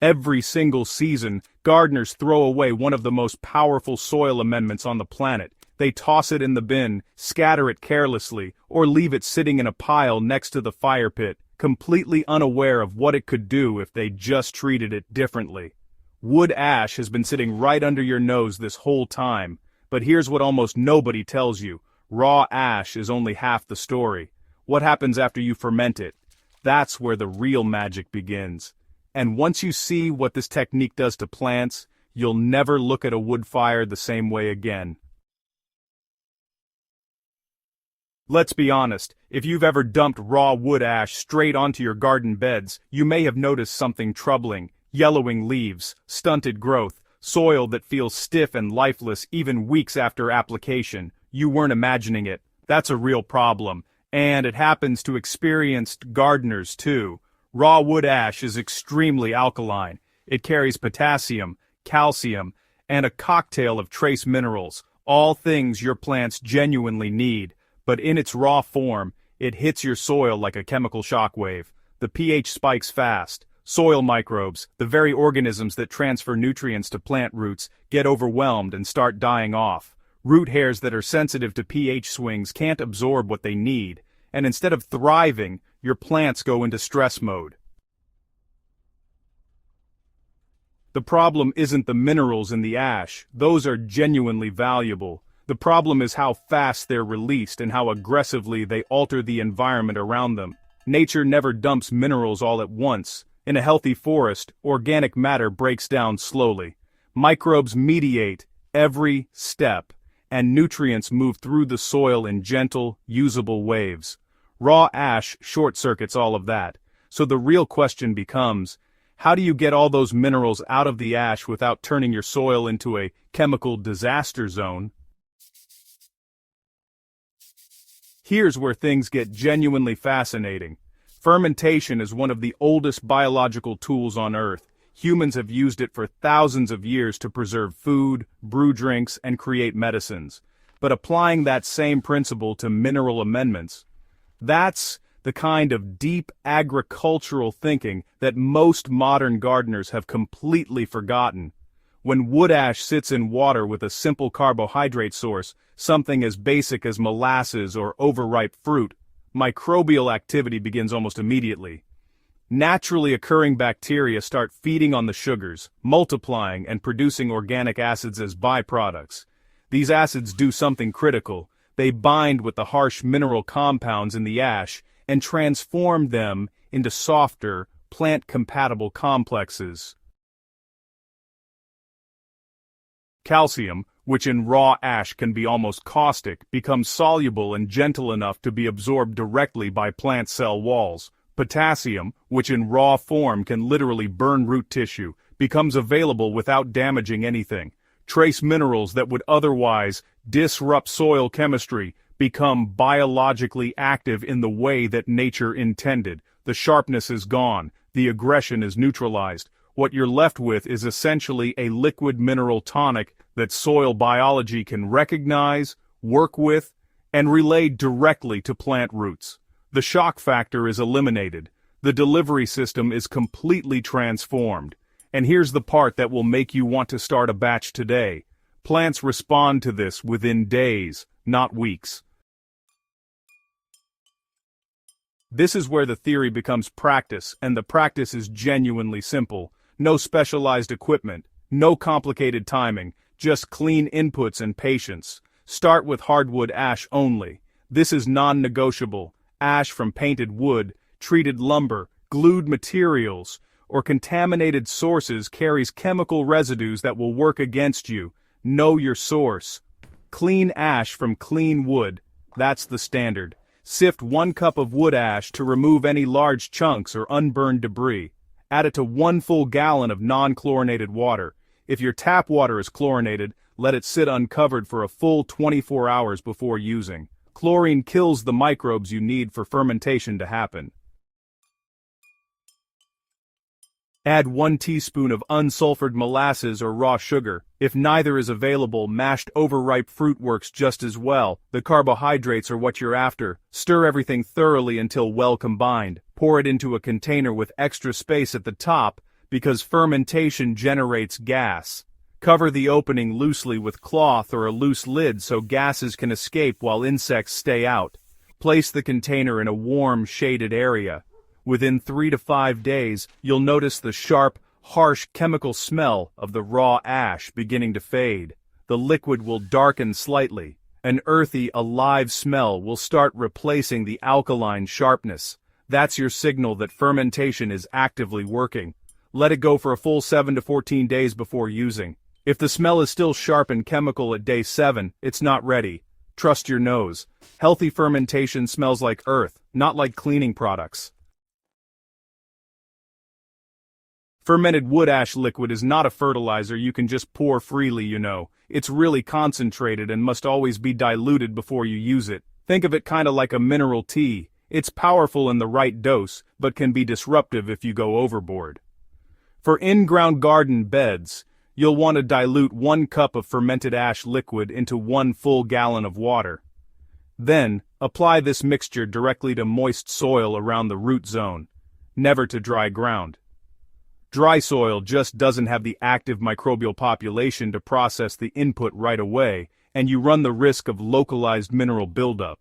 Every single season, gardeners throw away one of the most powerful soil amendments on the planet. They toss it in the bin, scatter it carelessly, or leave it sitting in a pile next to the fire pit, completely unaware of what it could do if they just treated it differently. Wood ash has been sitting right under your nose this whole time, but here's what almost nobody tells you. Raw ash is only half the story. What happens after you ferment it? That's where the real magic begins. And once you see what this technique does to plants, you'll never look at a wood fire the same way again. Let's be honest, if you've ever dumped raw wood ash straight onto your garden beds, you may have noticed something troubling: yellowing leaves, stunted growth, soil that feels stiff and lifeless even weeks after application. You weren't imagining it. That's a real problem, and it happens to experienced gardeners too. Raw wood ash is extremely alkaline. It carries potassium, calcium, and a cocktail of trace minerals, all things your plants genuinely need. But in its raw form, it hits your soil like a chemical shockwave. The pH spikes fast. Soil microbes, the very organisms that transfer nutrients to plant roots, get overwhelmed and start dying off. Root hairs that are sensitive to pH swings can't absorb what they need, and instead of thriving, your plants go into stress mode. The problem isn't the minerals in the ash. Those are genuinely valuable. The problem is how fast they're released and how aggressively they alter the environment around them. Nature never dumps minerals all at once. In a healthy forest, organic matter breaks down slowly. Microbes mediate every step, and nutrients move through the soil in gentle, usable waves. Raw ash short-circuits all of that. So the real question becomes, how do you get all those minerals out of the ash without turning your soil into a chemical disaster zone? Here's where things get genuinely fascinating. Fermentation is one of the oldest biological tools on Earth. Humans have used it for thousands of years to preserve food, brew drinks, and create medicines. But applying that same principle to mineral amendments, that's the kind of deep agricultural thinking that most modern gardeners have completely forgotten. When wood ash sits in water with a simple carbohydrate source, something as basic as molasses or overripe fruit, microbial activity begins almost immediately. Naturally occurring bacteria start feeding on the sugars, multiplying and producing organic acids as byproducts. These acids do something critical. They bind with the harsh mineral compounds in the ash and transform them into softer, plant-compatible complexes. Calcium, which in raw ash can be almost caustic, becomes soluble and gentle enough to be absorbed directly by plant cell walls. Potassium, which in raw form can literally burn root tissue, becomes available without damaging anything. Trace minerals that would otherwise disrupt soil chemistry become biologically active in the way that nature intended. The sharpness is gone, the aggression is neutralized. What you're left with is essentially a liquid mineral tonic that soil biology can recognize, work with, and relay directly to plant roots. The shock factor is eliminated. The delivery system is completely transformed. And here's the part that will make you want to start a batch today. Plants respond to this within days, not weeks. This is where the theory becomes practice, and the practice is genuinely simple. No specialized equipment, no complicated timing, just clean inputs and patience. Start with hardwood ash only. This is non-negotiable. Ash from painted wood, treated lumber, glued materials, or contaminated sources carries chemical residues that will work against you. Know your source. Clean ash from clean wood. That's the standard. Sift 1 cup of wood ash to remove any large chunks or unburned debris. Add it to 1 full gallon of non-chlorinated water. If your tap water is chlorinated, let it sit uncovered for a full 24 hours before using. Chlorine kills the microbes you need for fermentation to happen. Add 1 teaspoon of unsulfured molasses or raw sugar. If neither is available, mashed overripe fruit works just as well. The carbohydrates are what you're after. Stir everything thoroughly until well combined. Pour it into a container with extra space at the top. because fermentation generates gas. Cover the opening loosely with cloth or a loose lid so gases can escape while insects stay out. Place the container in a warm, shaded area. Within 3 to 5 days, you'll notice the sharp, harsh chemical smell of the raw ash beginning to fade. The liquid will darken slightly. An earthy, alive smell will start replacing the alkaline sharpness. That's your signal that fermentation is actively working. Let it go for a full 7 to 14 days before using. If the smell is still sharp and chemical at day 7, it's not ready. Trust your nose. Healthy fermentation smells like earth, not like cleaning products. Fermented wood ash liquid is not a fertilizer you can just pour freely, you know. It's really concentrated and must always be diluted before you use it. Think of it kinda like a mineral tea. It's powerful in the right dose, but can be disruptive if you go overboard. For in-ground garden beds, you'll want to dilute 1 cup of fermented ash liquid into 1 full gallon of water. Then, apply this mixture directly to moist soil around the root zone, never to dry ground. Dry soil just doesn't have the active microbial population to process the input right away, and you run the risk of localized mineral buildup.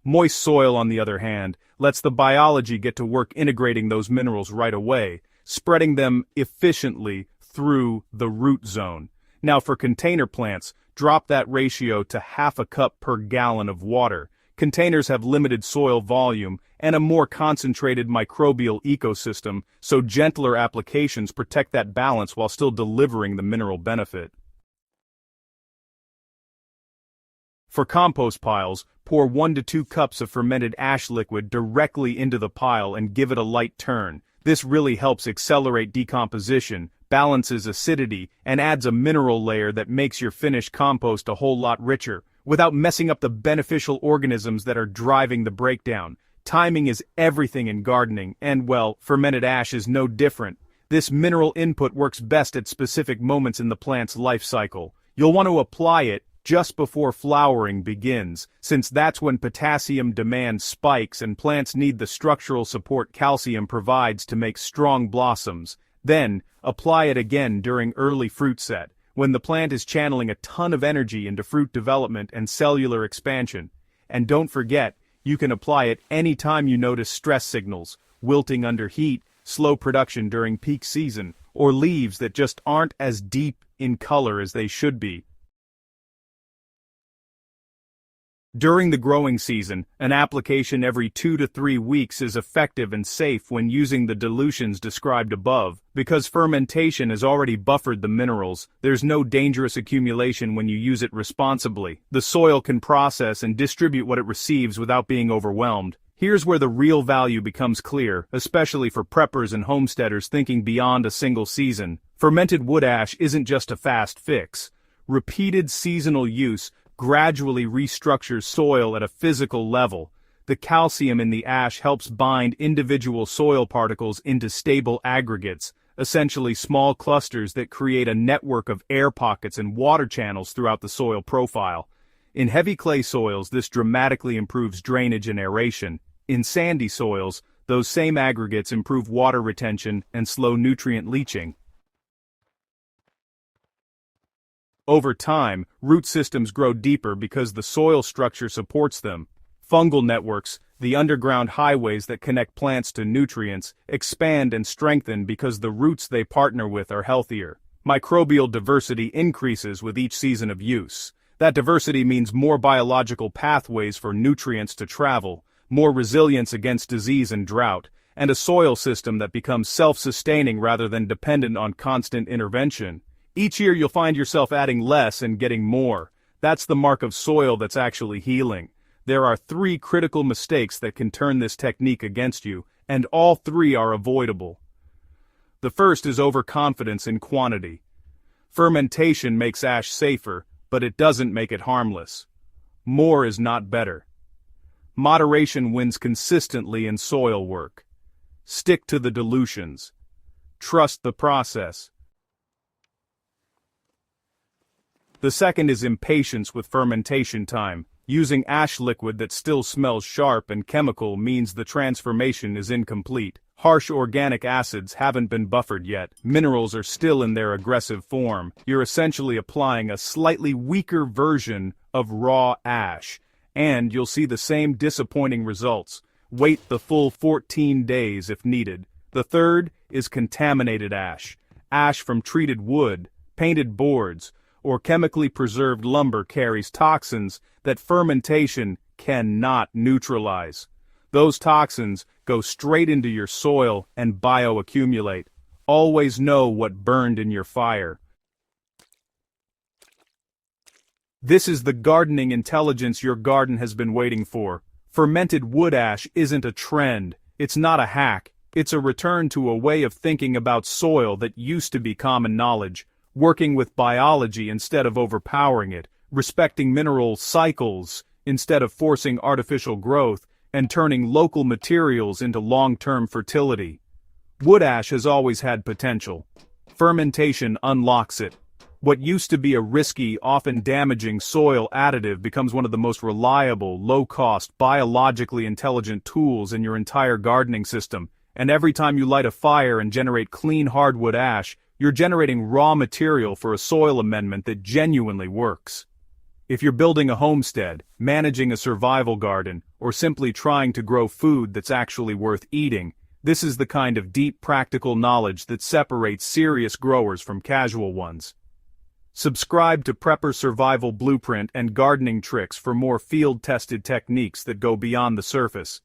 Moist soil, on the other hand, lets the biology get to work integrating those minerals right away, spreading them efficiently through the root zone. Now for container plants, drop that ratio to half a cup per gallon of water. Containers have limited soil volume and a more concentrated microbial ecosystem, so gentler applications protect that balance while still delivering the mineral benefit. For compost piles, pour 1 to 2 cups of fermented ash liquid directly into the pile and give it a light turn. This really helps accelerate decomposition, balances acidity, and adds a mineral layer that makes your finished compost a whole lot richer, without messing up the beneficial organisms that are driving the breakdown. Timing is everything in gardening, and well, fermented ash is no different. This mineral input works best at specific moments in the plant's life cycle. You'll want to apply it just before flowering begins, since that's when potassium demand spikes and plants need the structural support calcium provides to make strong blossoms. Then, apply it again during early fruit set, when the plant is channeling a ton of energy into fruit development and cellular expansion. And don't forget, you can apply it anytime you notice stress signals, wilting under heat, slow production during peak season, or leaves that just aren't as deep in color as they should be. During the growing season, an application every 2 to 3 weeks is effective and safe when using the dilutions described above. Because fermentation has already buffered the minerals, there's no dangerous accumulation when you use it responsibly. The soil can process and distribute what it receives without being overwhelmed. Here's where the real value becomes clear, especially for preppers and homesteaders thinking beyond a single season. Fermented wood ash isn't just a fast fix. Repeated seasonal use gradually restructures soil at a physical level. The calcium in the ash helps bind individual soil particles into stable aggregates, essentially small clusters that create a network of air pockets and water channels throughout the soil profile. In heavy clay soils, this dramatically improves drainage and aeration. In sandy soils, those same aggregates improve water retention and slow nutrient leaching. Over time, root systems grow deeper because the soil structure supports them. Fungal networks, the underground highways that connect plants to nutrients, expand and strengthen because the roots they partner with are healthier. Microbial diversity increases with each season of use. That diversity means more biological pathways for nutrients to travel, more resilience against disease and drought, and a soil system that becomes self-sustaining rather than dependent on constant intervention. Each year you'll find yourself adding less and getting more. That's the mark of soil that's actually healing. There are 3 critical mistakes that can turn this technique against you, and all 3 are avoidable. The first is overconfidence in quantity. Fermentation makes ash safer, but it doesn't make it harmless. More is not better. Moderation wins consistently in soil work. Stick to the dilutions. Trust the process. The second is impatience with fermentation time. Using ash liquid that still smells sharp and chemical means the transformation is incomplete. Harsh organic acids haven't been buffered yet. Minerals are still in their aggressive form. You're essentially applying a slightly weaker version of raw ash, and you'll see the same disappointing results. Wait the full 14 days if needed. The third is contaminated ash. Ash from treated wood, painted boards, or chemically preserved lumber carries toxins that fermentation cannot neutralize. Those toxins go straight into your soil and bioaccumulate. Always know what burned in your fire. This is the gardening intelligence your garden has been waiting for. Fermented wood ash isn't a trend. It's not a hack. It's a return to a way of thinking about soil that used to be common knowledge, working with biology instead of overpowering it, respecting mineral cycles instead of forcing artificial growth, and turning local materials into long-term fertility. Wood ash has always had potential. Fermentation unlocks it. What used to be a risky, often damaging soil additive becomes one of the most reliable, low-cost, biologically intelligent tools in your entire gardening system. And every time you light a fire and generate clean hardwood ash, you're generating raw material for a soil amendment that genuinely works. If you're building a homestead, managing a survival garden, or simply trying to grow food that's actually worth eating, this is the kind of deep practical knowledge that separates serious growers from casual ones. Subscribe to Prepper Survival Blueprint and Gardening Tricks for more field-tested techniques that go beyond the surface.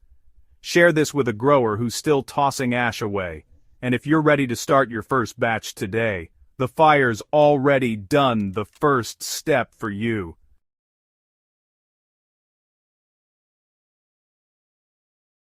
Share this with a grower who's still tossing ash away. And if you're ready to start your first batch today, the fire's already done the first step for you.